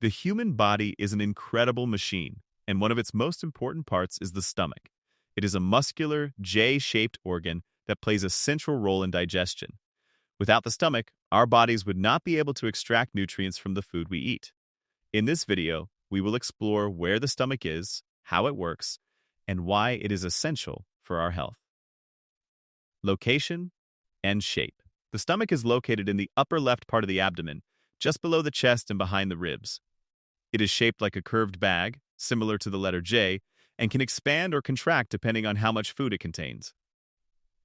The human body is an incredible machine, and one of its most important parts is the stomach. It is a muscular, J-shaped organ that plays a central role in digestion. Without the stomach, our bodies would not be able to extract nutrients from the food we eat. In this video, we will explore where the stomach is, how it works, and why it is essential for our health. Location and shape. The stomach is located in the upper left part of the abdomen, just below the chest and behind the ribs. It is shaped like a curved bag, similar to the letter J, and can expand or contract depending on how much food it contains.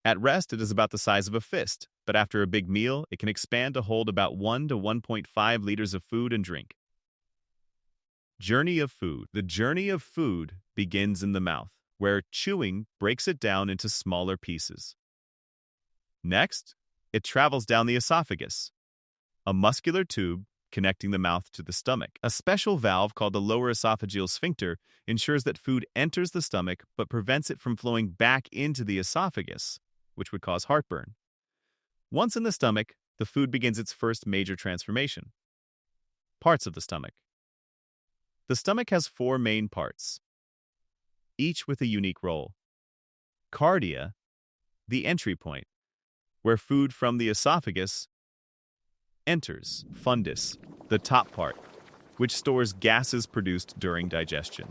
At rest, it is about the size of a fist, but after a big meal, it can expand to hold about 1 to 1.5 liters of food and drink. Journey of food. The journey of food begins in the mouth, where chewing breaks it down into smaller pieces. Next, it travels down the esophagus, a muscular tube connecting the mouth to the stomach. A special valve called the lower esophageal sphincter ensures that food enters the stomach but prevents it from flowing back into the esophagus, which would cause heartburn. Once in the stomach, the food begins its first major transformation. Parts of the stomach. The stomach has 4 main parts, each with a unique role. Cardia, the entry point, where food from the esophagus enters. Fundus, the top part, which stores gases produced during digestion.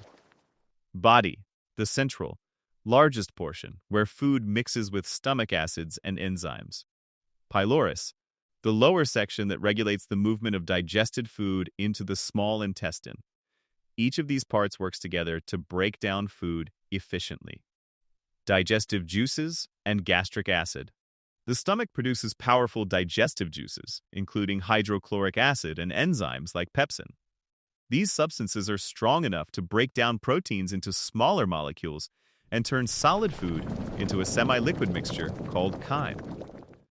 Body, the central, largest portion, where food mixes with stomach acids and enzymes. Pylorus, the lower section that regulates the movement of digested food into the small intestine. Each of these parts works together to break down food efficiently. Digestive juices and gastric acid. The stomach produces powerful digestive juices, including hydrochloric acid and enzymes like pepsin. These substances are strong enough to break down proteins into smaller molecules and turn solid food into a semi-liquid mixture called chyme.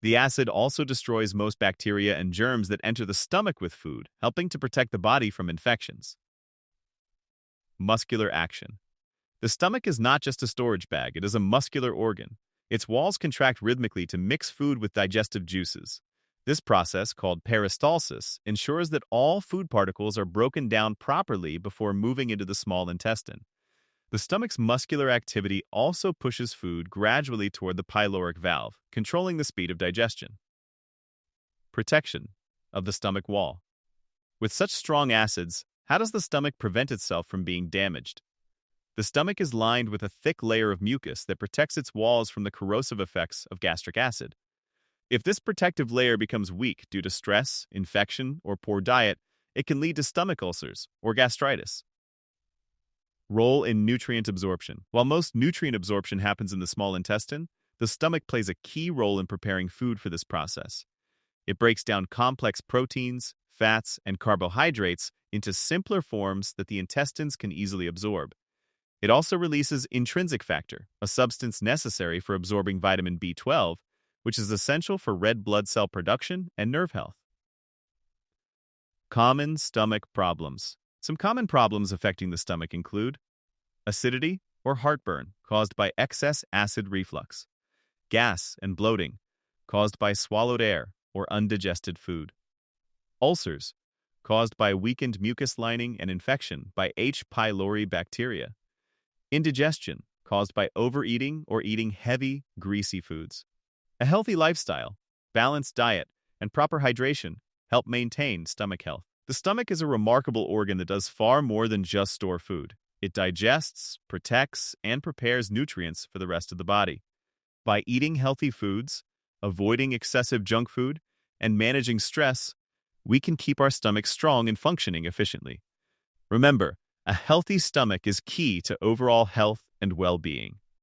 The acid also destroys most bacteria and germs that enter the stomach with food, helping to protect the body from infections. Muscular action. The stomach is not just a storage bag, it is a muscular organ. Its walls contract rhythmically to mix food with digestive juices. This process, called peristalsis, ensures that all food particles are broken down properly before moving into the small intestine. The stomach's muscular activity also pushes food gradually toward the pyloric valve, controlling the speed of digestion. Protection of the stomach wall. With such strong acids, how does the stomach prevent itself from being damaged? The stomach is lined with a thick layer of mucus that protects its walls from the corrosive effects of gastric acid. If this protective layer becomes weak due to stress, infection, or poor diet, it can lead to stomach ulcers or gastritis. Role in nutrient absorption. While most nutrient absorption happens in the small intestine, the stomach plays a key role in preparing food for this process. It breaks down complex proteins, fats, and carbohydrates into simpler forms that the intestines can easily absorb. It also releases intrinsic factor, a substance necessary for absorbing vitamin B12, which is essential for red blood cell production and nerve health. Common stomach problems. Some common problems affecting the stomach include acidity or heartburn caused by excess acid reflux, gas and bloating caused by swallowed air or undigested food, ulcers caused by weakened mucus lining and infection by H. pylori bacteria, indigestion caused by overeating or eating heavy, greasy foods. A healthy lifestyle, balanced diet, and proper hydration help maintain stomach health. The stomach is a remarkable organ that does far more than just store food. It digests, protects, and prepares nutrients for the rest of the body. By eating healthy foods, avoiding excessive junk food, and managing stress, we can keep our stomach strong and functioning efficiently. Remember, a healthy stomach is key to overall health and well-being.